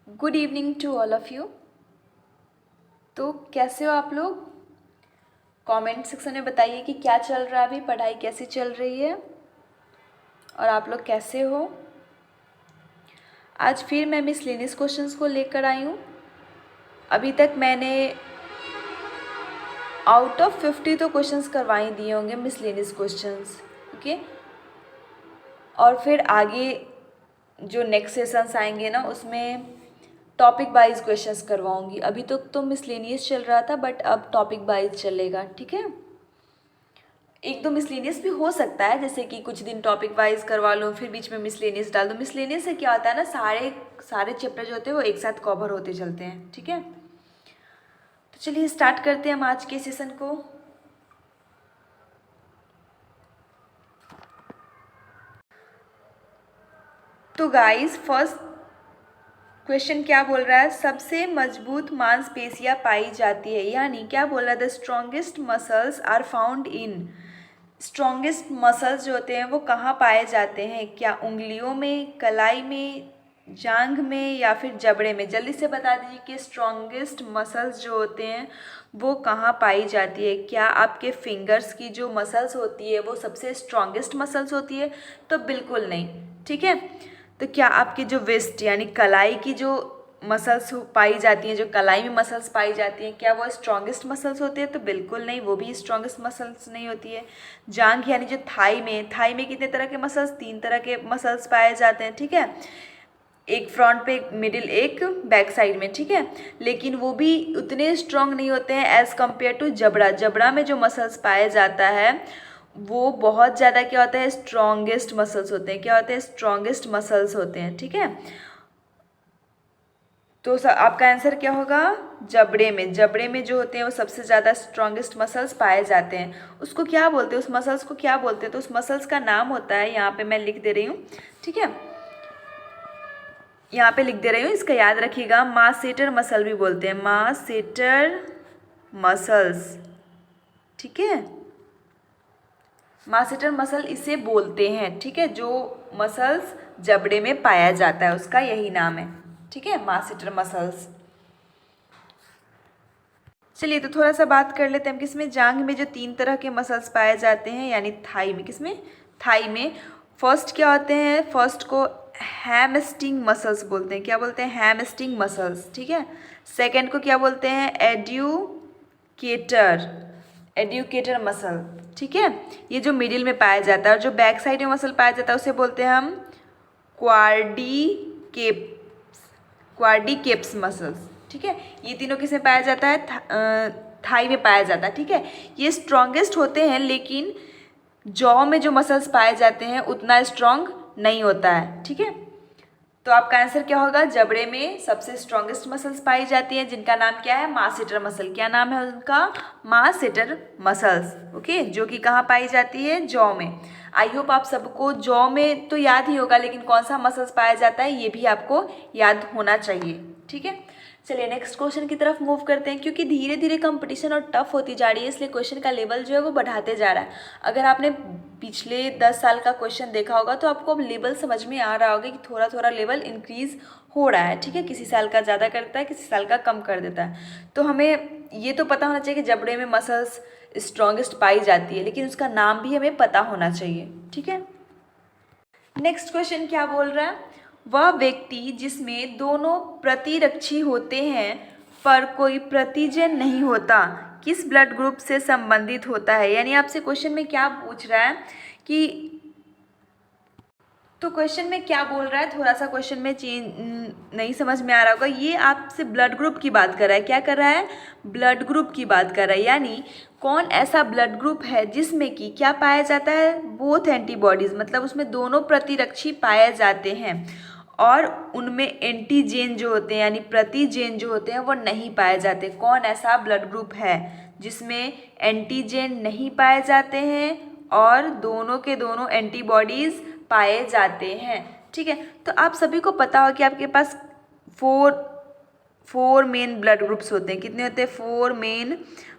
Good evening to all of you. तो कैसे हो आप लोग? कमेंट सेक्शन में बताइए कि क्या चल रहा है, अभी पढ़ाई कैसी चल रही है और आप लोग कैसे हो। आज फिर मैं मिसलेनियस क्वेश्चंस को लेकर आई हूँ। अभी तक मैंने आउट ऑफ 50 तो क्वेश्चंस करवा ही दिए होंगे मिसलेनियस क्वेश्चंस, ओके। और फिर आगे जो नेक्स्ट सेशंस आएंगे ना, उसमें टॉपिक वाइज क्वेश्चंस करवाऊंगी। अभी तो मिसलेनियस चल रहा था, बट अब टॉपिक वाइज चलेगा, ठीक है। एक दो मिसलेनियस भी हो सकता है, जैसे कि कुछ दिन टॉपिक वाइज करवा लो, फिर बीच में मिसलेनियस डाल दो। मिसलेनियस से क्या होता है ना, सारे सारे चैप्टर जो होते हैं वो एक साथ कवर होते चलते हैं, ठीक है। तो चलिए स्टार्ट करते हैं हम आज के सेशन को। तो गाइस, फर्स्ट क्वेश्चन क्या बोल रहा है, सबसे मजबूत मांसपेशियां पाई जाती है, यानी क्या बोल रहा है, the strongest muscles are found in. Strongest muscles जो होते हैं वो कहाँ पाए जाते हैं? क्या उंगलियों में, कलाई में, जांघ में या फिर जबड़े में? जल्दी से बता दीजिए कि स्ट्रॉन्गेस्ट मसल्स जो होते हैं वो कहाँ पाई जाती है। क्या आपके फिंगर्स की जो मसल्स होती है वो सबसे स्ट्रॉन्गेस्ट मसल्स होती है? तो बिल्कुल नहीं, ठीक है। तो क्या आपकी जो वेस्ट यानी कलाई की जो मसल्स पाई जाती हैं, जो कलाई में मसल्स पाई जाती हैं, क्या वो स्ट्रॉन्गेस्ट मसल्स होती है? तो बिल्कुल नहीं, वो भी स्ट्रॉन्गेस्ट मसल्स नहीं होती है। जांघ यानी जो थाई में कितने तरह के मसल्स? 3 तरह के मसल्स पाए जाते हैं, ठीक है। एक फ्रंट पे, एक मिडिल, एक बैक साइड में, ठीक है। लेकिन वो भी उतने स्ट्रॉन्ग नहीं होते हैं एज़ कम्पेयर टू जबड़ा। जबड़ा में जो मसल्स पाए जाता है वो बहुत ज़्यादा क्या होता है, स्ट्रॉन्गेस्ट मसल्स होते हैं। क्या होते हैं? स्ट्रॉन्गेस्ट मसल्स होते हैं, ठीक है। तो आपका आंसर क्या होगा? जबड़े में। जबड़े में जो होते हैं वो सबसे ज़्यादा स्ट्रॉन्गेस्ट मसल्स पाए जाते हैं। उसको क्या बोलते हैं? उस मसल्स को क्या बोलते हैं? तो उस मसल्स का नाम होता है, यहाँ पे मैं लिख दे रही हूँ, ठीक है। यहाँ पे लिख दे रही हूँ, इसका याद रखिएगा। मासेटर मसल भी बोलते हैं, मासेटर मसल्स, ठीक है। मासेटर मसल इसे बोलते हैं, ठीक है। जो मसल्स जबड़े में पाया जाता है उसका यही नाम है, ठीक है, मासेटर मसल्स। चलिए तो थोड़ा सा बात कर लेते हैं हम किसमें, जांघ में जो 3 तरह के मसल्स पाए जाते हैं, यानी थाई में। किसमें? थाई में। फर्स्ट क्या होते हैं? फर्स्ट को हैमस्ट्रिंग मसल्स बोलते हैं। क्या बोलते हैं? हैमस्ट्रिंग मसल्स, ठीक है। सेकंड को क्या बोलते हैं? एड्यूकेटर मसल, ठीक है। ये जो मिडिल में पाया जाता है। और जो बैक साइड में मसल पाया जाता है उसे बोलते हैं हम क्वाड्रिकेप्स मसल्स, ठीक है। ये तीनों किस में पाया जाता है? थाई में पाया जाता है, ठीक है। ये स्ट्रॉन्गेस्ट होते हैं, लेकिन जॉ में जो मसल्स पाए जाते हैं उतना स्ट्रॉन्ग नहीं होता है, ठीक है। तो आपका आंसर क्या होगा? जबड़े में सबसे स्ट्रॉन्गेस्ट मसल्स पाई जाती हैं, जिनका नाम क्या है? Masseter muscle. क्या नाम है उनका? Masseter muscles, okay. जो कि कहाँ पाई जाती है? जॉ में। आई होप आप सबको जॉ में तो याद ही होगा, लेकिन कौन सा मसल्स पाया जाता है ये भी आपको याद होना चाहिए, ठीक है। चलिए नेक्स्ट क्वेश्चन की तरफ मूव करते हैं। क्योंकि धीरे धीरे कंपटीशन और टफ होती जा रही है, इसलिए क्वेश्चन का लेवल जो है वो बढ़ाते जा रहा है। अगर आपने पिछले 10 साल का क्वेश्चन देखा होगा तो आपको अब लेवल समझ में आ रहा होगा कि थोड़ा थोड़ा लेवल इंक्रीज हो रहा है, ठीक है। किसी साल का ज़्यादा करता है, किसी साल का कम कर देता है। तो हमें ये तो पता होना चाहिए कि जबड़े में मसल्स स्ट्रॉन्गेस्ट पाई जाती है, लेकिन उसका नाम भी हमें पता होना चाहिए, ठीक है। नेक्स्ट क्वेश्चन क्या बोल रहा है, वह व्यक्ति जिसमें दोनों प्रतिरक्षी होते हैं पर कोई प्रतिजन नहीं होता किस ब्लड ग्रुप से संबंधित होता है? यानी आपसे क्वेश्चन में क्या पूछ रहा है कि, तो क्वेश्चन में क्या बोल रहा है, थोड़ा सा क्वेश्चन में चेंज नहीं समझ में आ रहा होगा। ये आपसे ब्लड ग्रुप की बात कर रहा है। क्या कर रहा है? ब्लड ग्रुप की बात कर रहा है। यानी कौन ऐसा ब्लड ग्रुप है जिसमें कि क्या पाया जाता है? बोथ एंटीबॉडीज़, मतलब उसमें दोनों प्रतिरक्षी पाए जाते हैं और उनमें एंटीजेन जो होते हैं यानी प्रतिजेन जो होते हैं वो नहीं पाए जाते। कौन ऐसा ब्लड ग्रुप है जिसमें एंटीजेन नहीं पाए जाते हैं और दोनों के दोनों एंटीबॉडीज़ पाए जाते हैं, ठीक है। तो आप सभी को पता हो कि आपके पास फोर मेन ब्लड ग्रुप्स होते हैं। कितने होते हैं? 4 मेन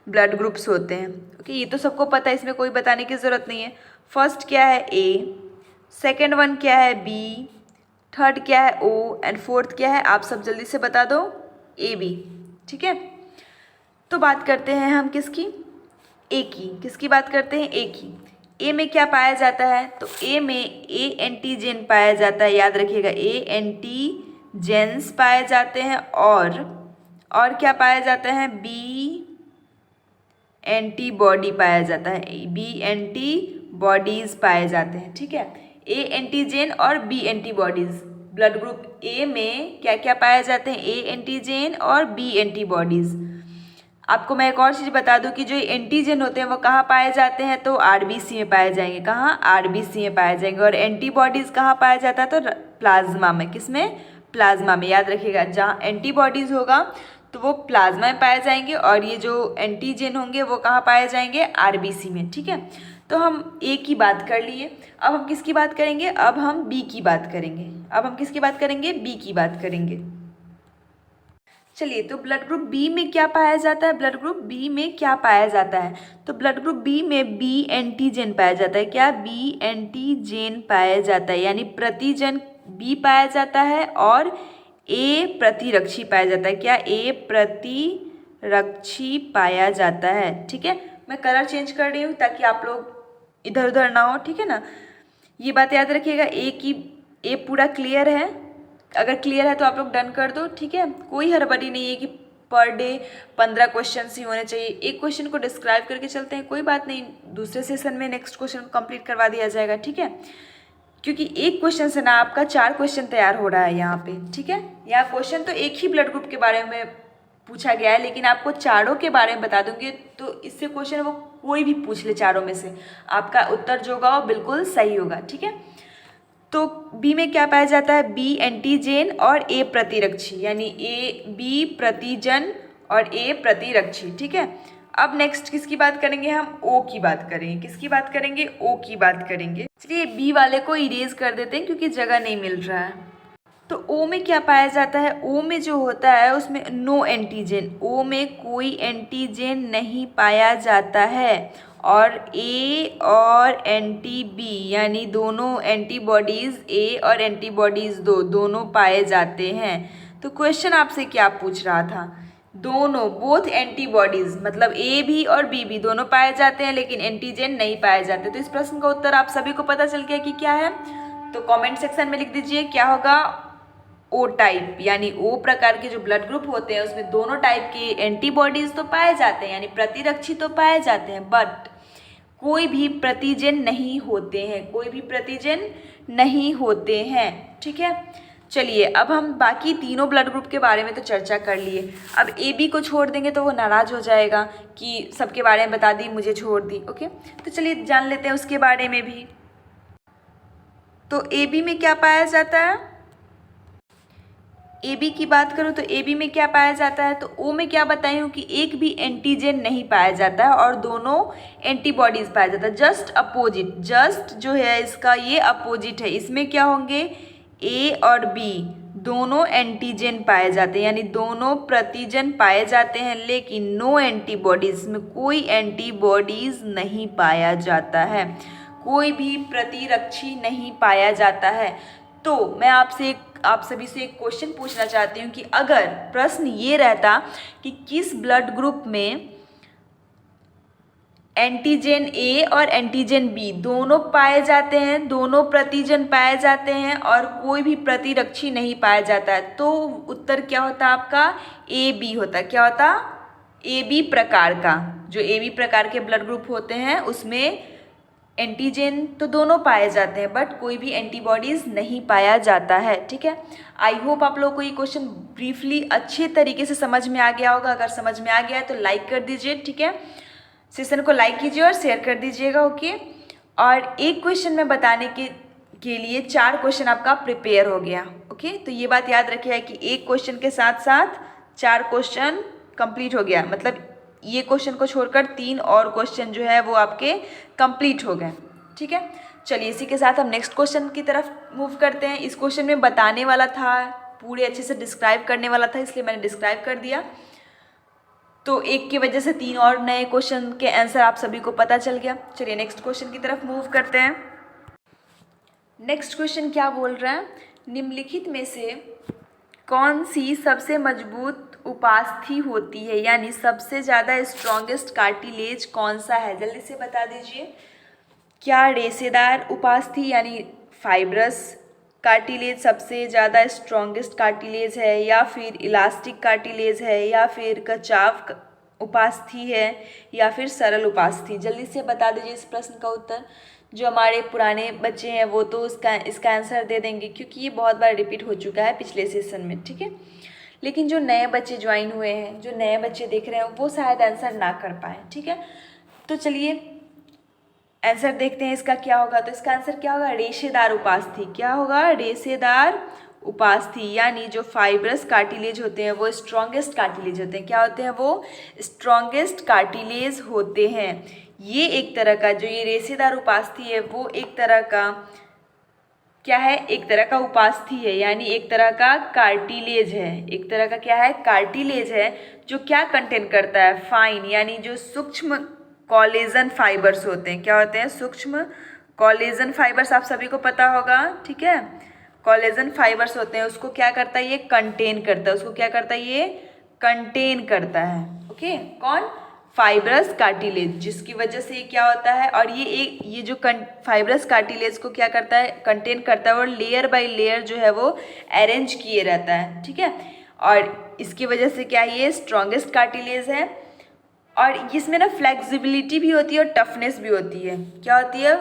ब्लड ग्रुप्स होते हैं, ओके। ये तो सबको पता है, इसमें कोई बताने की ज़रूरत नहीं है। फर्स्ट क्या है? ए। सेकेंड वन क्या है? बी। थर्ड क्या है ओ, एंड फोर्थ क्या है आप सब जल्दी से बता दो, ए बी। ठीक है, तो बात करते हैं हम किसकी, ए की। किसकी बात करते हैं, ए की। ए में क्या पाया जाता है, तो ए में ए एंटीजन पाया जाता है, याद रखिएगा ए एंटीजेंस पाए जाते हैं, और क्या पाया जाता है, बी एंटीबॉडी पाया जाता है, बी एंटीबॉडीज पाए जाते हैं। ठीक है, ए एंटीजन और B antibodies, blood group A में क्या क्या पाए जाते हैं, ए एंटीजन और बी एंटीबॉडीज। आपको मैं एक और चीज़ बता दूं कि जो एंटीजन होते हैं वो कहाँ पाए जाते हैं, तो आरबीसी में पाए जाएंगे। कहाँ, आरबीसी में पाए जाएंगे। और एंटीबॉडीज़ कहाँ पाया जाता है, तो प्लाज्मा में। किसमें, प्लाज्मा में। याद रखिएगा, जहाँ एंटीबॉडीज़ होगा तो वो प्लाज्मा में पाए जाएंगे, और ये जो एंटीजन होंगे वो कहाँ पाए जाएंगे, आरबीसी में। ठीक है, तो हम ए की बात कर लिए। अब हम किसकी बात करेंगे, अब हम बी की बात करेंगे। अब हम किसकी बात करेंगे, बी की बात करेंगे। चलिए, तो ब्लड ग्रुप बी में क्या पाया जाता है, ब्लड ग्रुप बी में क्या पाया जाता है, तो ब्लड ग्रुप बी में बी एंटीजन पाया जाता है। क्या, बी एंटीजन पाया जाता है, यानी प्रतिजन बी पाया जाता है, और ए प्रतिरक्षी पाया जाता है। क्या, ए प्रतिरक्षी पाया जाता है। ठीक है, मैं कलर चेंज कर रही हूँ ताकि आप लोग इधर उधर ना हो। ठीक है ना, ये बात याद रखिएगा। ए पूरा क्लियर है, अगर क्लियर है तो आप लोग डन कर दो। ठीक है, कोई हड़बड़ी नहीं है कि पर डे 15 क्वेश्चन ही होने चाहिए। एक क्वेश्चन को डिस्क्राइब करके चलते हैं, कोई बात नहीं, दूसरे सेशन में नेक्स्ट क्वेश्चन को कंप्लीट करवा दिया जाएगा। ठीक है, क्योंकि एक क्वेश्चन से ना आपका 4 क्वेश्चन तैयार हो रहा है यहाँ पे। ठीक है, यहाँ क्वेश्चन तो एक ही ब्लड ग्रुप के बारे में पूछा गया है, लेकिन आपको चारों के बारे में बता दूंगी, तो इससे क्वेश्चन वो कोई भी पूछ ले चारों में से, आपका उत्तर जो होगा वो बिल्कुल सही होगा। ठीक है, तो बी में क्या पाया जाता है, बी एंटीजन और ए प्रतिरक्षी, यानी ए बी प्रतिजन और ए प्रतिरक्षी। ठीक है, अब नेक्स्ट किसकी बात करेंगे, हम ओ की बात करेंगे। किसकी बात करेंगे, ओ की बात करेंगे। चलिए, बी वाले को इरेज कर देते हैं क्योंकि जगह नहीं मिल रहा है। तो ओ में क्या पाया जाता है, ओ में जो होता है उसमें नो एंटीजन, ओ में कोई एंटीजन नहीं पाया जाता है, और ए और एंटी बी यानी दोनों एंटीबॉडीज़ ए और एंटीबॉडीज़ दोनों पाए जाते हैं। तो क्वेश्चन आपसे क्या पूछ रहा था, दोनों बोथ एंटीबॉडीज़ मतलब ए भी और बी भी दोनों पाए जाते हैं, लेकिन एंटीजन नहीं पाए जाते। तो इस प्रश्न का उत्तर आप सभी को पता चल गया कि क्या है, तो कमेंट सेक्शन में लिख दीजिए क्या होगा, ओ टाइप, यानी ओ प्रकार के जो ब्लड ग्रुप होते हैं उसमें दोनों टाइप के एंटीबॉडीज तो पाए जाते हैं, यानी प्रतिरक्षी तो पाए जाते हैं, बट कोई भी प्रतिजन नहीं होते हैं, कोई भी प्रतिजन नहीं होते हैं। ठीक है, चलिए, अब हम बाकी तीनों ब्लड ग्रुप के बारे में तो चर्चा कर लिए। अब ए बी को छोड़ देंगे तो वो नाराज़ हो जाएगा कि सबके बारे में बता दी, मुझे छोड़ दी। ओके, तो चलिए जान लेते हैं उसके बारे में भी। तो ए बी में क्या पाया जाता है, ए बी की बात करूँ तो ए बी में क्या पाया जाता है, तो ओ में क्या बताई हूँ कि एक भी एंटीजन नहीं पाया जाता है और दोनों एंटीबॉडीज़ पाया जाता है। जस्ट अपोजिट, जस्ट जो है इसका ये अपोजिट है, इसमें क्या होंगे, ए और बी दोनों एंटीजन पाए जाते हैं, यानी दोनों प्रतिजन पाए जाते हैं, लेकिन नो एंटीबॉडीज़, में कोई एंटीबॉडीज़ नहीं पाया जाता है, कोई भी प्रतिरक्षी नहीं पाया जाता है। तो मैं आप सभी से एक क्वेश्चन पूछना चाहती हूँ कि अगर प्रश्न ये रहता कि किस ब्लड ग्रुप में एंटीजन ए और एंटीजन बी दोनों पाए जाते हैं, दोनों प्रतिजन पाए जाते हैं और कोई भी प्रतिरक्षी नहीं पाया जाता है, तो उत्तर क्या होता आपका, ए बी होता। क्या होता, ए बी प्रकार का, जो ए बी प्रकार के ब्लड ग्रुप होते हैं उसमें एंटीजन तो दोनों पाए जाते हैं बट कोई भी एंटीबॉडीज़ नहीं पाया जाता है। ठीक है, आई होप आप लोगों को ये क्वेश्चन ब्रीफली अच्छे तरीके से समझ में आ गया होगा। अगर समझ में आ गया है तो लाइक कर दीजिए। ठीक है, सेशन को लाइक कीजिए और शेयर कर दीजिएगा। ओके, और एक क्वेश्चन में बताने के लिए 4 क्वेश्चन आपका प्रिपेयर हो गया। ओके, तो ये बात याद रखिए कि एक क्वेश्चन के साथ साथ 4 क्वेश्चन कंप्लीट हो गया, मतलब ये क्वेश्चन को छोड़कर 3 और क्वेश्चन जो है वो आपके कंप्लीट हो गए। ठीक है, चलिए इसी के साथ हम नेक्स्ट क्वेश्चन की तरफ मूव करते हैं। इस क्वेश्चन में बताने वाला था, पूरे अच्छे से डिस्क्राइब करने वाला था, इसलिए मैंने डिस्क्राइब कर दिया, तो एक की वजह से 3 और नए क्वेश्चन के आंसर आप सभी को पता चल गया। चलिए नेक्स्ट क्वेश्चन की तरफ मूव करते हैं। नेक्स्ट क्वेश्चन क्या बोल रहा है, निम्नलिखित में से कौन सी सबसे मजबूत उपास्थि होती है, यानी सबसे ज़्यादा स्ट्रॉन्गेस्ट कार्टिलेज कौन सा है, जल्दी से बता दीजिए। क्या रेशेदार उपास्थि यानी फाइब्रस कार्टिलेज सबसे ज़्यादा स्ट्रॉन्गेस्ट कार्टिलेज है, या फिर इलास्टिक कार्टिलेज है, या फिर कचाव उपास्थि है, या फिर सरल उपास्थि? जल्दी से बता दीजिए इस प्रश्न का उत्तर। जो हमारे पुराने बच्चे हैं वो तो इसका आंसर दे देंगे, क्योंकि ये बहुत बार रिपीट हो चुका है पिछले सेशन में, ठीक है। लेकिन जो नए बच्चे ज्वाइन हुए हैं, जो नए बच्चे देख रहे हैं, वो शायद आंसर ना कर पाए, ठीक है। तो चलिए आंसर देखते हैं इसका क्या होगा। तो इसका आंसर क्या होगा? रेशेदार उपास्थि। क्या होगा? रेशेदार उपास्थि, यानी जो फाइब्रस कार्टिलेज होते हैं वो स्ट्रॉन्गेस्ट कार्टिलेज होते हैं। क्या होते हैं? वो स्ट्रॉन्गेस्ट कार्टिलेज होते हैं। ये एक तरह का, जो ये रेशेदार उपास्थि है वो एक तरह का क्या है? एक तरह का उपास्थि है, यानी एक तरह का कार्टिलेज है। एक तरह का क्या है? कार्टिलेज है, जो क्या कंटेन करता है? फाइन, यानी जो सूक्ष्म कोलेजन फाइबर्स होते हैं। क्या होते हैं? सूक्ष्म कोलेजन फाइबर्स, आप सभी को पता होगा, ठीक है। कोलेजन फाइबर्स होते हैं, उसको क्या करता है? ये कंटेन करता है। उसको क्या करता है? ये कंटेन करता है। ओके, कौन? फाइब्रस कार्टिलेज, जिसकी वजह से ये क्या होता है, और ये जो फाइब्रस कार्टिलेज को क्या करता है? कंटेन करता है, और लेयर बाय लेयर जो है वो अरेंज किए रहता है, ठीक है। और इसकी वजह से क्या, ये स्ट्रॉन्गेस्ट कार्टिलेज है। और इसमें ना फ्लेक्सिबिलिटी भी होती है और टफनेस भी होती है। क्या होती है?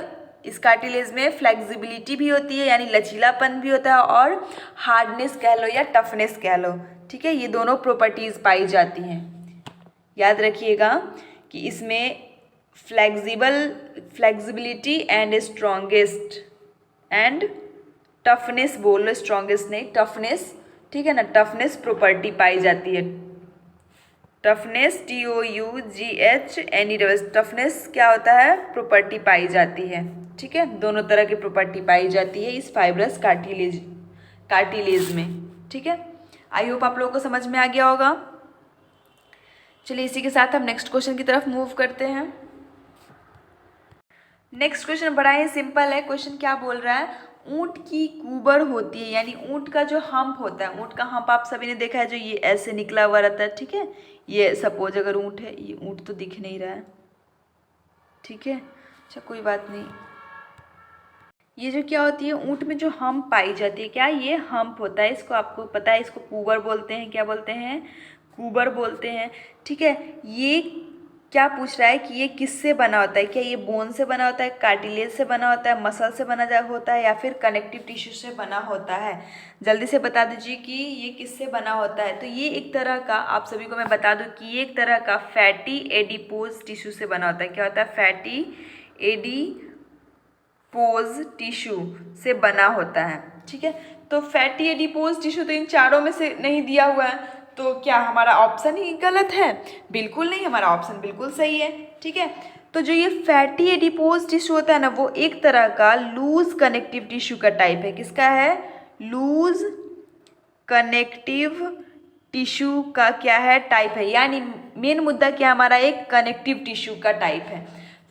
इस कार्टिलेज में फ्लेक्सिबिलिटी भी होती है, यानी लचीलापन भी होता है, और हार्डनेस कह लो या टफनेस कह लो, ठीक है। ये दोनों प्रॉपर्टीज़ पाई जाती हैं। याद रखिएगा कि इसमें flexibility and strongest and toughness, बोल लो, स्ट्रॉन्गेस्ट नहीं, टफनेस, ठीक है ना। टफनेस प्रॉपर्टी पाई जाती है। टफनेस, TOUGHNES, टफनेस क्या होता है? प्रॉपर्टी पाई जाती है, ठीक है। दोनों तरह की प्रॉपर्टी पाई जाती है इस फाइब्रस कार्टिलेज में, ठीक है। आई होप आप लोगों को समझ में आ गया होगा। चलिए इसी के साथ हम नेक्स्ट क्वेश्चन की तरफ मूव करते हैं। नेक्स्ट क्वेश्चन बड़ा ही सिंपल है। क्वेश्चन क्या बोल रहा है? ऊंट की कुबर होती है, यानी ऊंट का जो हम्प होता है, ऊंट का हम्प आप सभी ने देखा है, जो ये ऐसे निकला हुआ रहता है, ठीक है। ये सपोज अगर ऊंट है, ये ऊंट तो दिख नहीं रहा है, ठीक है, अच्छा कोई बात नहीं। ये जो क्या होती है, ऊंट में जो हम्प पाई जाती है, क्या ये हम्प होता है, इसको आपको पता है, इसको कुबर बोलते हैं। क्या बोलते हैं? कुबर बोलते हैं, ठीक है। ये क्या पूछ रहा है कि ये किससे बना होता है? क्या ये बोन से बना होता है, कार्टिलेज से बना होता है, मसल से बना होता है, या फिर कनेक्टिव टिश्यू से बना होता है? जल्दी से बता दीजिए कि ये किससे बना होता है। तो ये एक तरह का, आप सभी को मैं बता दूं कि ये एक तरह का फैटी एडिपोज टिश्यू से बना होता है। क्या होता है? फैटी एडिपोज टिश्यू से बना होता है, ठीक है। तो फैटी एडिपोज टिश्यू तो इन चारों में से नहीं दिया हुआ है, तो क्या हमारा ऑप्शन ही गलत है? बिल्कुल नहीं, हमारा ऑप्शन बिल्कुल सही है, ठीक है। तो जो ये फैटी एडिपोज टिश्यू होता है ना, वो एक तरह का लूज कनेक्टिव टिश्यू का टाइप है। किसका है? लूज कनेक्टिव टिश्यू का क्या है? टाइप है। यानी मेन मुद्दा क्या हमारा? एक कनेक्टिव टिश्यू का टाइप है।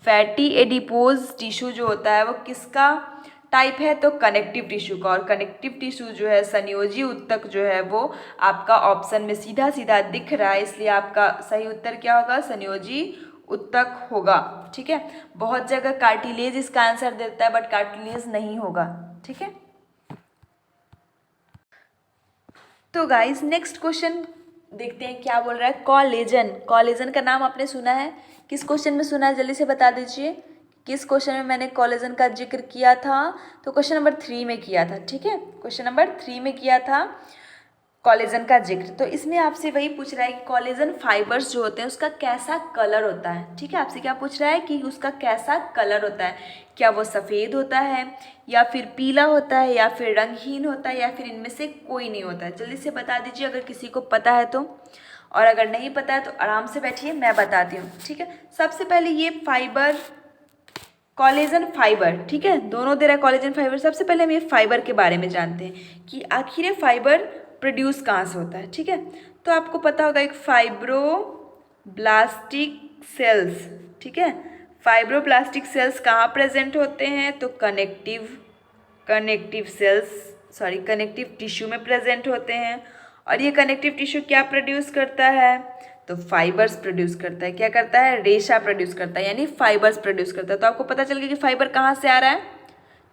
फैटी एडिपोज टिश्यू जो होता है वो किसका टाइप है? तो कनेक्टिव टिश्यू का। और कनेक्टिव टिश्यू जो है, संयोजी उत्तक जो है, वो आपका ऑप्शन में सीधा सीधा दिख रहा है, इसलिए आपका सही उत्तर क्या होगा? संयोजी उत्तक होगा, ठीक है। बहुत जगह कार्टिलेज इसका आंसर देता है, बट कार्टिलेज नहीं होगा, ठीक है। तो गाइस नेक्स्ट क्वेश्चन देखते हैं क्या बोल रहा है। कॉलेजन, कॉलेजन का नाम आपने सुना है? किस क्वेश्चन में सुना है? जल्दी से बता दीजिए किस क्वेश्चन में मैंने कॉलेजन का जिक्र किया था। तो क्वेश्चन नंबर 3 में किया था, ठीक है। क्वेश्चन नंबर 3 में किया था कॉलेजन का जिक्र। तो इसमें आपसे वही पूछ रहा है कि कॉलेजन फाइबर्स जो होते हैं उसका कैसा कलर होता है, ठीक है। आपसे क्या पूछ रहा है कि उसका कैसा कलर होता है? क्या वो सफ़ेद होता है, या फिर पीला होता है, या फिर रंगहीन होता है, या फिर इनमें से कोई नहीं होता है? जल्दी से बता दीजिए अगर किसी को पता है तो, और अगर नहीं पता है तो आराम से बैठिए, मैं बताती हूँ, ठीक है। सबसे पहले ये फाइबर, कॉलेजन फाइबर, ठीक है, दोनों दे रहा है कॉलेजन फाइबर। सबसे पहले हम ये फाइबर के बारे में जानते हैं कि आखिर ये फाइबर प्रोड्यूस कहाँ से होता है, ठीक है। तो आपको पता होगा एक फाइब्रोब्लास्टिक सेल्स, ठीक है। फाइब्रोब्लास्टिक सेल्स कहाँ प्रेजेंट होते हैं? तो कनेक्टिव सेल्स कनेक्टिव टिश्यू में प्रेजेंट होते हैं। और ये कनेक्टिव टिश्यू क्या प्रोड्यूस करता है? तो फाइबर्स प्रोड्यूस करता है। क्या करता है? रेशा प्रोड्यूस करता है, यानी फाइबर्स प्रोड्यूस करता है। तो आपको पता चल गया कि फाइबर कहाँ से आ रहा है,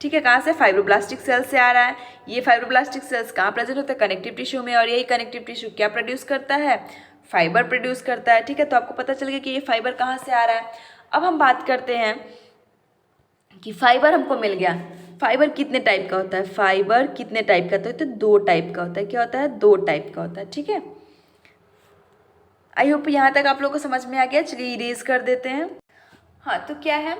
ठीक है, कहाँ से? फाइब्रोब्लास्टिक सेल से आ रहा है। ये फाइब्रोब्लास्टिक सेल्स कहाँ प्रेजेंट होता है? कनेक्टिव टिश्यू में। और यही कनेक्टिव टिश्यू क्या प्रोड्यूस करता है? फाइबर प्रोड्यूस करता है, ठीक है। तो आपको पता चल गया कि ये फाइबर कहाँ से आ रहा है। अब हम बात करते हैं कि फाइबर हमको मिल गया। फाइबर कितने टाइप का होता है? फाइबर कितने टाइप का होता है? तो 2 टाइप का होता है। क्या होता है? 2 टाइप का होता है, ठीक है। आई होप यहाँ तक आप लोगों को समझ में आ गया। चलिए इरेज कर देते हैं। हाँ, तो क्या है,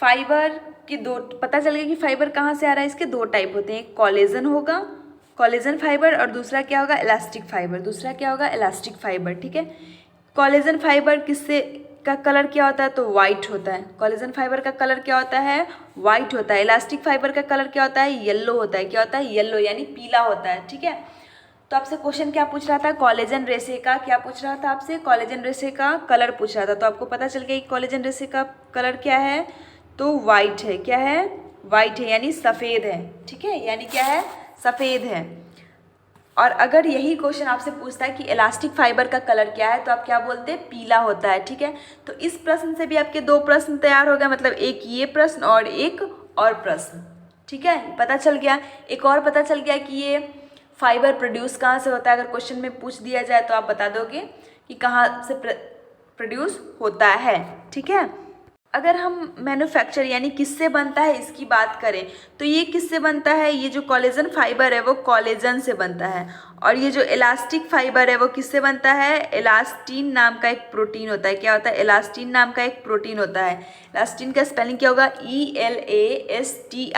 फाइबर की 2, पता चल गया कि फाइबर कहाँ से आ रहा है। इसके 2 टाइप होते हैं, एक कोलेजन होगा, कोलेजन फाइबर, और दूसरा क्या होगा? Elastic fibre. दूसरा क्या होगा? इलास्टिक फाइबर, ठीक है। कोलेजन फाइबर किससे का कलर क्या होता है? तो वाइट होता है। कोलेजन फाइबर का कलर क्या होता है? वाइट होता है। इलास्टिक फाइबर का कलर क्या होता है? येलो होता है। क्या होता है? येलो, यानी पीला होता है, ठीक है। तो आपसे क्वेश्चन क्या पूछ रहा था? कोलेजन रेशे का क्या पूछ रहा था आपसे? कोलेजन रेशे का कलर पूछ रहा था। तो आपको पता चल गया कि कोलेजन रेशे का कलर क्या है? तो वाइट है। क्या है? वाइट है, यानी सफ़ेद है, ठीक है। यानी क्या है? सफ़ेद है। और अगर यही क्वेश्चन आपसे पूछता है कि इलास्टिक फाइबर का कलर क्या है, तो आप क्या बोलते हैं? पीला होता है, ठीक है। तो इस प्रश्न से भी आपके 2 प्रश्न तैयार हो गए, मतलब एक ये प्रश्न और एक और प्रश्न, ठीक है। पता चल गया। एक और पता चल गया कि ये फाइबर प्रोड्यूस कहाँ से होता है। अगर क्वेश्चन में पूछ दिया जाए तो आप बता दोगे कि कहाँ से प्रोड्यूस होता है, ठीक है। अगर हम मैन्युफैक्चर यानी किससे बनता है इसकी बात करें, तो ये किससे बनता है? ये जो कोलेजन फाइबर है वो कोलेजन से बनता है। और ये जो इलास्टिक फाइबर है वो किससे बनता है? इलास्टिन नाम का एक प्रोटीन होता है। क्या होता है? इलास्टिन नाम का एक प्रोटीन होता है। इलास्टिन का स्पेलिंग क्या होगा? ELASTIN।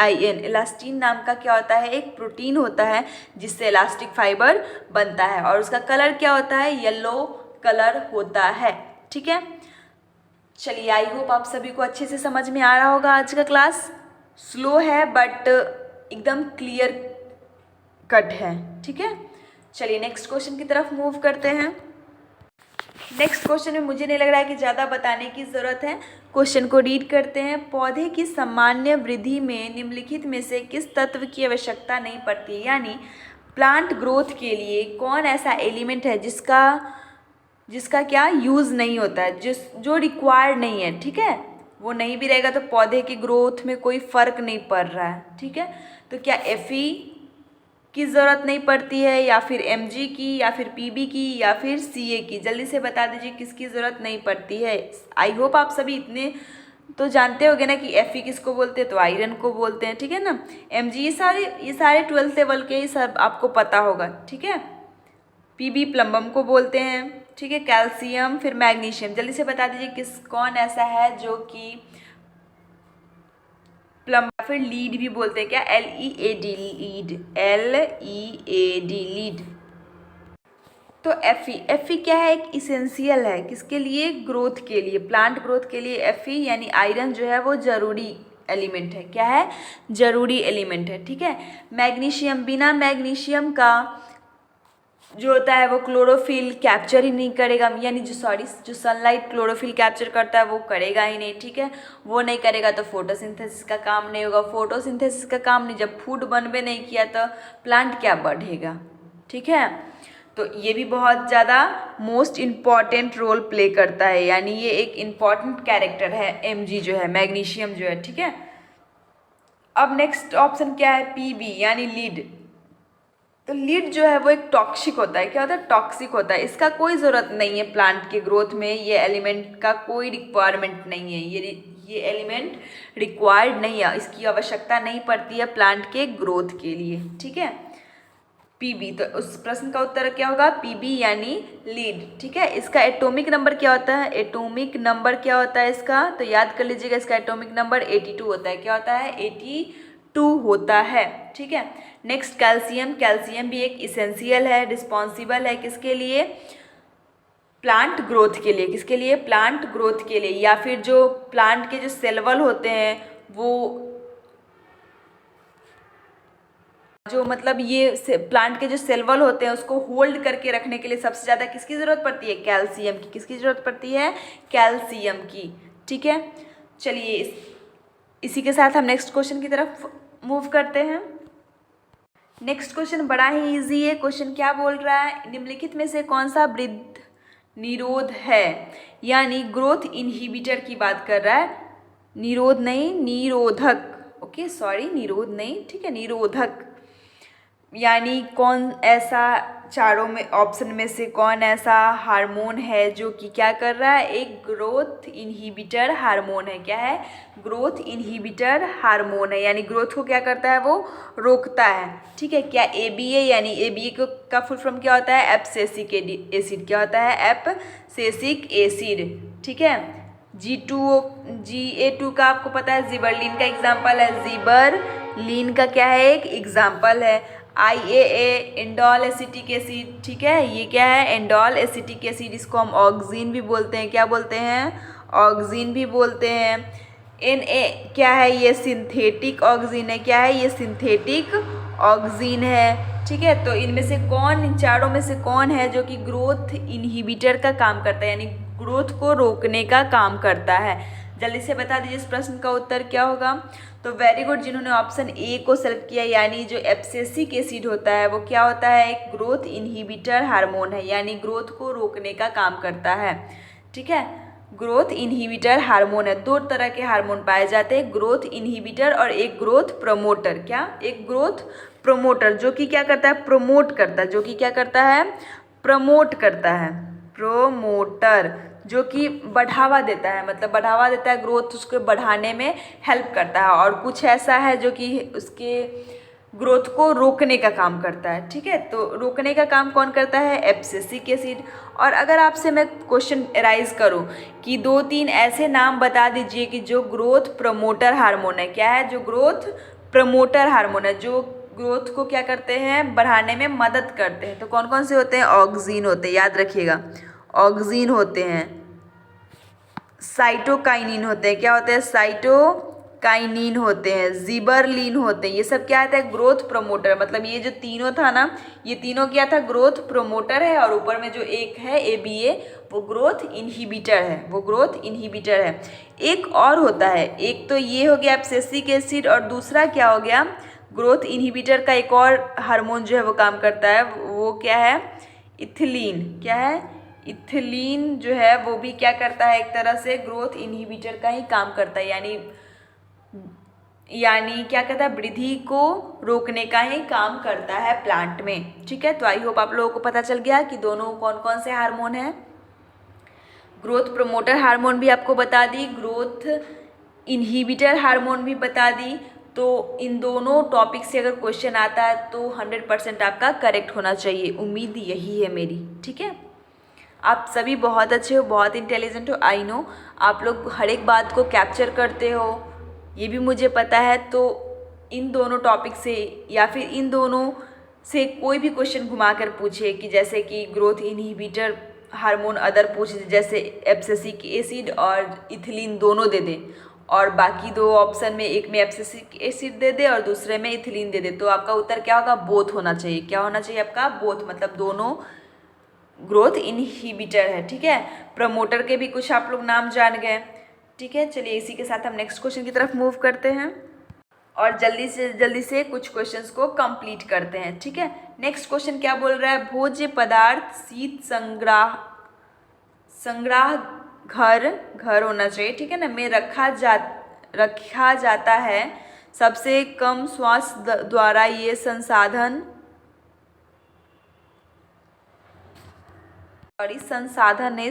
इलास्टिन नाम का क्या होता है? एक प्रोटीन होता है जिससे इलास्टिक फाइबर बनता है। और उसका कलर क्या होता है? येलो कलर होता है, ठीक है। चलिए, आई होप आप सभी को अच्छे से समझ में आ रहा होगा। आज का क्लास स्लो है बट एकदम क्लियर कट है, ठीक है। चलिए नेक्स्ट क्वेश्चन की तरफ मूव करते हैं। नेक्स्ट क्वेश्चन में मुझे नहीं लग रहा है कि ज़्यादा बताने की ज़रूरत है। क्वेश्चन को रीड करते हैं। पौधे की सामान्य वृद्धि में निम्नलिखित में से किस तत्व की आवश्यकता नहीं पड़ती? यानी प्लांट ग्रोथ के लिए कौन ऐसा एलिमेंट है जिसका क्या यूज़ नहीं होता है, जो रिक्वायर्ड नहीं है, ठीक है। वो नहीं भी रहेगा तो पौधे की ग्रोथ में कोई फ़र्क नहीं पड़ रहा है, ठीक है। तो क्या Fe की ज़रूरत नहीं पड़ती है, या फिर Mg की, या फिर Pb की, या फिर Ca की? जल्दी से बता दीजिए किसकी ज़रूरत नहीं पड़ती है। आई होप आप सभी इतने तो जानते होंगे ना कि Fe किसको बोलते हैं? तो आयरन को बोलते हैं, ठीक है ना। Mg ये सारे 12th लेवल के ही सब आपको पता होगा, ठीक है। Pb प्लम्बम को बोलते हैं, ठीक है। कैल्शियम, फिर मैग्नीशियम। जल्दी से बता दीजिए कौन ऐसा है जो कि प्लम, फिर लीड भी बोलते हैं। क्या? LEAD, lead, LEAD, lead. तो Fe क्या है? एक इसेंशियल है किसके लिए? ग्रोथ के लिए, प्लांट ग्रोथ के लिए Fe यानी आयरन जो है वो जरूरी एलिमेंट है। क्या है? जरूरी एलिमेंट है, ठीक है। मैग्नीशियम, बिना मैग्नीशियम का जो होता है वो क्लोरोफिल कैप्चर ही नहीं करेगा, यानी जो सनलाइट क्लोरोफिल कैप्चर करता है वो करेगा ही नहीं, ठीक है। वो नहीं करेगा तो फोटोसिंथेसिस का काम नहीं होगा। फोटोसिंथेसिस का काम नहीं, जब फूड बनबे नहीं किया तो प्लांट क्या बढ़ेगा, ठीक है। तो ये भी बहुत ज़्यादा मोस्ट इम्पॉर्टेंट रोल प्ले करता है, यानी ये एक इम्पॉर्टेंट कैरेक्टर है Mg जो है, मैग्नीशियम जो है, ठीक है। अब नेक्स्ट ऑप्शन क्या है? Pb यानी लीड। तो लीड जो है वो एक टॉक्सिक होता है। क्या होता है? टॉक्सिक होता है। इसका कोई ज़रूरत नहीं है प्लांट के ग्रोथ में, ये एलिमेंट का कोई रिक्वायरमेंट नहीं है। ये एलिमेंट रिक्वायर्ड नहीं है, इसकी आवश्यकता नहीं पड़ती है प्लांट के ग्रोथ के लिए, ठीक है। Pb, तो उस प्रश्न का उत्तर क्या होगा? Pb यानी लीड, ठीक है। इसका एटॉमिक नंबर क्या होता है? एटॉमिक नंबर क्या होता है इसका? तो याद कर लीजिएगा, इसका एटॉमिक नंबर 82 होता है। क्या होता है? 82 होता है, ठीक है। Next calcium. कैल्शियम भी एक इसेंशियल है, रिस्पॉन्सिबल है किसके लिए? प्लांट ग्रोथ के लिए। किसके लिए? प्लांट ग्रोथ के लिए। या फिर जो प्लांट के जो सेल वॉल होते हैं वो जो मतलब ये प्लांट के जो सेल वॉल होते हैं उसको होल्ड करके रखने के लिए सबसे ज़्यादा किसकी ज़रूरत पड़ती है? कैल्शियम की। किसकी ज़रूरत पड़ती है? कैल्शियम की, ठीक है। चलिए इसी के साथ हम नेक्स्ट क्वेश्चन की तरफ मूव करते हैं। नेक्स्ट क्वेश्चन बड़ा ही इजी है। क्वेश्चन क्या बोल रहा है, निम्नलिखित में से कौन सा वृद्धि निरोध है, यानी ग्रोथ इनहिबिटर की बात कर रहा है, निरोध नहीं निरोधक, ओके सॉरी निरोध नहीं, ठीक है निरोधक, यानी कौन ऐसा चारों में ऑप्शन में से कौन ऐसा हार्मोन है जो कि क्या कर रहा है, एक ग्रोथ इनहिबिटर हार्मोन है। क्या है, ग्रोथ इनहिबिटर हार्मोन है, यानी ग्रोथ को क्या करता है, वो रोकता है। ठीक है, क्या ABA, यानी ABA का फुल फॉर्म क्या होता है, एब्सेसिक एसिड, क्या होता है, एब्सेसिक एसिड। ठीक है, GA2 का आपको पता है जिबरलिन का एग्जाम्पल है, जिबरलिन का क्या है, एक एग्जाम्पल है। IAA इंडोल एसिटिक एसिड, ठीक है, ये क्या है, इंडोल एसिटिक एसिड, इसको हम ऑक्सीन भी बोलते हैं, क्या बोलते हैं, ऑक्सीन भी बोलते हैं। NA क्या है, ये सिंथेटिक ऑक्सीन है, क्या है, ये सिंथेटिक ऑक्सीन है। ठीक है, तो इनमें से कौन, इन चारों में से कौन है जो कि ग्रोथ इनहिबिटर का काम करता है, यानी ग्रोथ को रोकने का काम करता है। जल्दी से बता दीजिए इस प्रश्न का उत्तर क्या होगा। तो वेरी गुड, जिन्होंने ऑप्शन ए को सेलेक्ट किया, यानी जो एब्सेसिक एसिड होता है वो क्या होता है, एक ग्रोथ इनहिबिटर हार्मोन है, यानी ग्रोथ को रोकने का काम करता है। ठीक है, ग्रोथ इनहिबिटर हार्मोन है। दो तरह के हार्मोन पाए जाते हैं, ग्रोथ इनहिबिटर और एक ग्रोथ प्रमोटर। क्या, एक ग्रोथ प्रमोटर जो कि क्या करता है, प्रमोट करता है, जो कि क्या करता है, प्रमोट करता है, प्रोमोटर जो कि बढ़ावा देता है, मतलब बढ़ावा देता है, ग्रोथ उसको बढ़ाने में हेल्प करता है। और कुछ ऐसा है जो कि उसके ग्रोथ को रोकने का काम करता है। ठीक है, तो रोकने का काम कौन करता है, एब्सेसिक एसिड। और अगर आपसे मैं क्वेश्चन एराइज करूं कि 2-3 ऐसे नाम बता दीजिए कि जो ग्रोथ प्रमोटर हार्मोन है, क्या है, जो ग्रोथ प्रमोटर हार्मोन है, जो ग्रोथ को क्या करते हैं, बढ़ाने में मदद करते हैं, तो कौन कौन से होते हैं, ऑक्सीन होते हैं, याद रखिएगा, ऑक्सीन होते हैं, साइटोकाइनिन होते हैं, क्या होते हैं, साइटोकाइनिन होते हैं, जिबरलिन होते हैं, ये सब क्या आता है, ग्रोथ प्रमोटर। मतलब ये जो तीनों था ना, ये तीनों क्या था, ग्रोथ प्रमोटर है, और ऊपर में जो एक है ABA वो ग्रोथ इनहिबिटर है, वो ग्रोथ इनहिबिटर है। एक और होता है, एक तो ये हो गया एब्सेसिक एसिड, और दूसरा क्या हो गया, ग्रोथ इनहिबिटर का एक और हार्मोन जो है वो काम करता है, वो क्या है, इथिलीन। क्या है, इथिलीन जो है वो भी क्या करता है, एक तरह से ग्रोथ इनहिबिटर का ही काम करता है, यानी क्या कहता है, वृद्धि को रोकने का ही काम करता है प्लांट में। ठीक है, तो आई होप आप लोगों को पता चल गया कि दोनों कौन कौन से हार्मोन हैं। ग्रोथ प्रमोटर हार्मोन भी आपको बता दी, ग्रोथ इनहिबिटर हार्मोन भी बता दी। तो इन दोनों टॉपिक से अगर क्वेश्चन आता है तो 100% आपका करेक्ट होना चाहिए, उम्मीद यही है मेरी। ठीक है, आप सभी बहुत अच्छे हो, बहुत इंटेलिजेंट हो, आई नो, आप लोग हर एक बात को कैप्चर करते हो, ये भी मुझे पता है। तो इन दोनों टॉपिक से या फिर इन दोनों से कोई भी क्वेश्चन घुमा कर पूछे, कि जैसे कि ग्रोथ इनहिबिटर हार्मोन अदर पूछे, जैसे एब्सेसिक एसिड और इथिलीन दोनों दे दे, और बाकी दो ऑप्शन में एक में एब्सेसिक एसिड दे दे और दूसरे में इथिलीन दे दे, तो आपका उत्तर क्या होगा, बोथ होना चाहिए। क्या होना चाहिए आपका, बोथ, मतलब दोनों ग्रोथ इनहिबिटर है। ठीक है, प्रमोटर के भी कुछ आप लोग नाम जान गए। ठीक है, चलिए इसी के साथ हम नेक्स्ट क्वेश्चन की तरफ मूव करते हैं और जल्दी से कुछ क्वेश्चंस को कंप्लीट करते हैं। ठीक है, नेक्स्ट क्वेश्चन क्या बोल रहा है, भोज्य पदार्थ शीत संग्रह घर होना चाहिए, ठीक है ना, में रखा जाता है। सबसे कम श्वास द्वारा ये संसाधन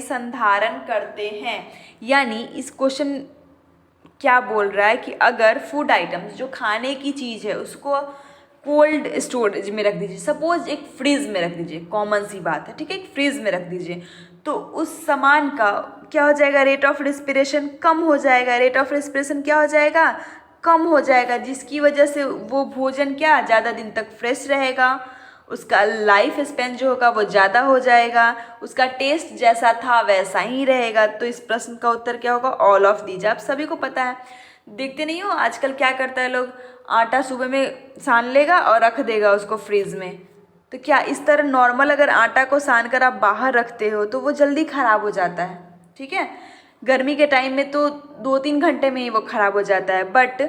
संधारण करते हैं। यानी इस क्वेश्चन क्या बोल रहा है कि अगर फूड आइटम्स, जो खाने की चीज़ है, उसको कोल्ड स्टोरेज में रख दीजिए, सपोज एक फ्रिज में रख दीजिए, कॉमन सी बात है, ठीक है, एक फ्रिज में रख दीजिए, तो उस सामान का क्या हो जाएगा, रेट ऑफ रेस्पिरेशन कम हो जाएगा। रेट ऑफ रेस्पिरेशन क्या हो जाएगा, कम हो जाएगा, जिसकी वजह से वो भोजन क्या ज़्यादा दिन तक फ्रेश रहेगा, उसका लाइफ स्पेन जो होगा वो ज़्यादा हो जाएगा, उसका टेस्ट जैसा था वैसा ही रहेगा। तो इस प्रश्न का उत्तर क्या होगा, ऑल ऑफ दीज। आप सभी को पता है, देखते नहीं हो आजकल क्या करता है लोग, आटा सुबह में सान लेगा और रख देगा उसको फ्रिज में। तो क्या इस तरह नॉर्मल अगर आटा को सान कर आप बाहर रखते हो तो वो जल्दी ख़राब हो जाता है। ठीक है, गर्मी के टाइम में तो 2-3 घंटे में ही वो ख़राब हो जाता है, बट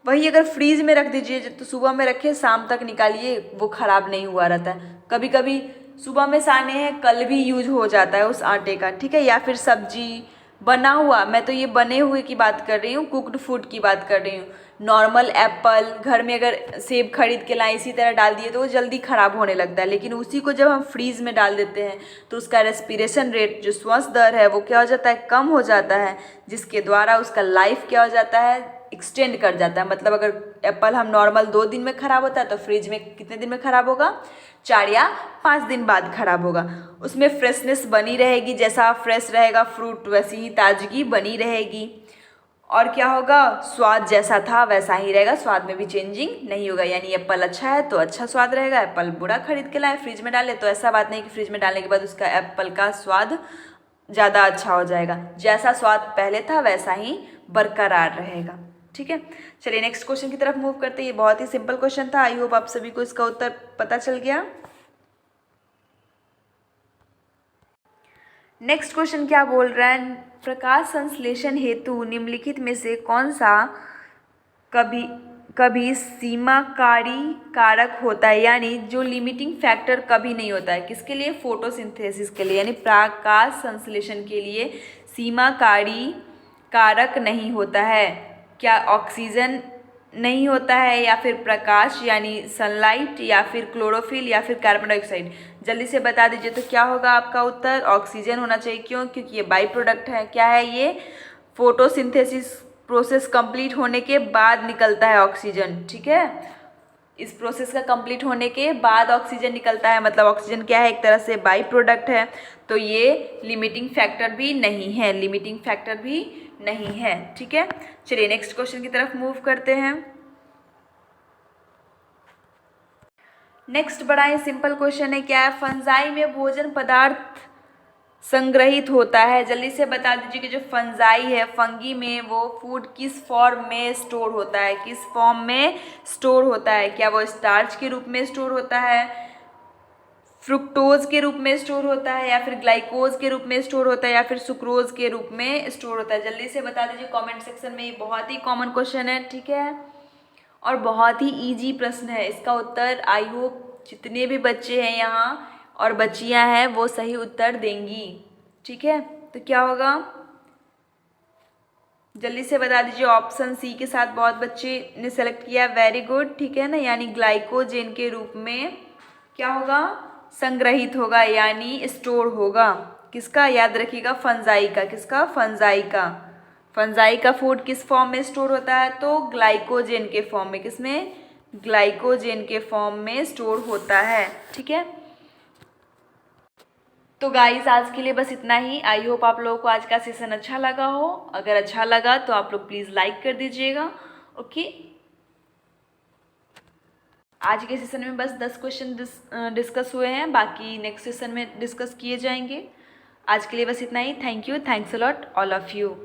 वही अगर फ्रीज में रख दीजिए तो सुबह में रखे शाम तक निकालिए वो ख़राब नहीं हुआ रहता है। कभी कभी सुबह में साने हैं कल भी यूज हो जाता है उस आटे का, ठीक है। या फिर सब्जी बना हुआ, मैं तो ये बने हुए की बात कर रही हूँ, कुक्ड फूड की बात कर रही हूँ। नॉर्मल एप्पल घर में अगर सेब खरीद के लाए इसी तरह डाल दिए तो वो जल्दी ख़राब होने लगता है, लेकिन उसी को जब हम फ्रीज़ में डाल देते हैं तो उसका रेस्पिरेशन रेट, जो श्वास दर है, वो क्या हो जाता है, कम हो जाता है, जिसके द्वारा उसका लाइफ क्या हो जाता है, एक्सटेंड कर जाता है। मतलब अगर एप्पल हम नॉर्मल 2 दिन में ख़राब होता है तो फ्रिज में कितने दिन में ख़राब होगा, 4 या 5 दिन बाद ख़राब होगा। उसमें फ्रेशनेस बनी रहेगी, जैसा फ्रेश रहेगा फ्रूट वैसी ही ताजगी बनी रहेगी। और क्या होगा, स्वाद जैसा था वैसा ही रहेगा, स्वाद में भी चेंजिंग नहीं होगा। यानी एप्पल अच्छा है तो अच्छा स्वाद रहेगा, एप्पल बुरा खरीद के लाए फ्रिज में डाले तो ऐसा बात नहीं कि फ्रिज में डालने के बाद उसका एप्पल का स्वाद ज़्यादा अच्छा हो जाएगा। जैसा स्वाद पहले था वैसा ही बरकरार रहेगा, ठीक है। चलिए नेक्स्ट क्वेश्चन की तरफ मूव करते हैं। ये बहुत ही सिंपल क्वेश्चन था, आई होप आप सभी को इसका उत्तर पता चल गया। नेक्स्ट क्वेश्चन क्या बोल रहा है, प्रकाश संश्लेषण हेतु निम्नलिखित में से कौन सा कभी सीमाकारी कारक होता है, यानी जो लिमिटिंग फैक्टर कभी नहीं होता है, किसके लिए, फोटोसिंथेसिस के लिए, यानी प्रकाश संश्लेषण के लिए सीमाकारी कारक नहीं होता है। क्या ऑक्सीजन नहीं होता है, या फिर प्रकाश यानी सनलाइट, या फिर क्लोरोफिल, या फिर कार्बन डाइऑक्साइड? जल्दी से बता दीजिए तो क्या होगा आपका उत्तर, ऑक्सीजन होना चाहिए। क्यों, क्योंकि ये बाई प्रोडक्ट है। क्या है ये, फोटोसिंथेसिस प्रोसेस कंप्लीट होने के बाद निकलता है ऑक्सीजन, ठीक है। इस प्रोसेस का कंप्लीट होने के बाद ऑक्सीजन निकलता है, मतलब ऑक्सीजन क्या है, एक तरह से बाई प्रोडक्ट है। तो ये लिमिटिंग फैक्टर भी नहीं है, लिमिटिंग फैक्टर भी नहीं है, ठीक है। चलिए नेक्स्ट क्वेश्चन की तरफ मूव करते हैं। नेक्स्ट बड़ा ही सिंपल क्वेश्चन है, क्या है, फंजाई में भोजन पदार्थ संग्रहित होता है। जल्दी से बता दीजिए कि जो फंजाई है, फंगी में वो फूड किस फॉर्म में स्टोर होता है, किस फॉर्म में स्टोर होता है। क्या वो स्टार्च के रूप में स्टोर होता है, फ्रुक्टोज के रूप में स्टोर होता है, या फिर ग्लाइकोज के रूप में स्टोर होता है, या फिर सुक्रोज के रूप में स्टोर होता है? जल्दी से बता दीजिए कमेंट सेक्शन में। ये बहुत ही कॉमन क्वेश्चन है, ठीक है, और बहुत ही इजी प्रश्न है। इसका उत्तर आई होप जितने भी बच्चे हैं यहाँ और बच्चियाँ हैं वो सही उत्तर देंगी, ठीक है। तो क्या होगा, जल्दी से बता दीजिए। ऑप्शन सी के साथ बहुत बच्चे ने सेलेक्ट किया, वेरी गुड, ठीक है ना। यानी ग्लाइकोजेन के रूप में क्या होगा, संग्रहित होगा, यानी स्टोर होगा। किसका, याद रखिएगा, फंजाई का। किसका, फंजाई का। फंजाई का फूड किस फॉर्म में स्टोर होता है, तो ग्लाइकोजेन के फॉर्म में। किसमें, ग्लाइकोजेन के फॉर्म में स्टोर होता है, ठीक है। तो गाइस आज के लिए बस इतना ही। आई होप आप लोगों को आज का सेशन अच्छा लगा हो। अगर अच्छा लगा तो आप लोग प्लीज़ लाइक कर दीजिएगा, ओके। आज के सेशन में बस 10 क्वेश्चन डिस्कस हुए हैं, बाकी नेक्स्ट सेशन में डिस्कस किए जाएंगे। आज के लिए बस इतना ही। Thank you, thanks a lot all of you.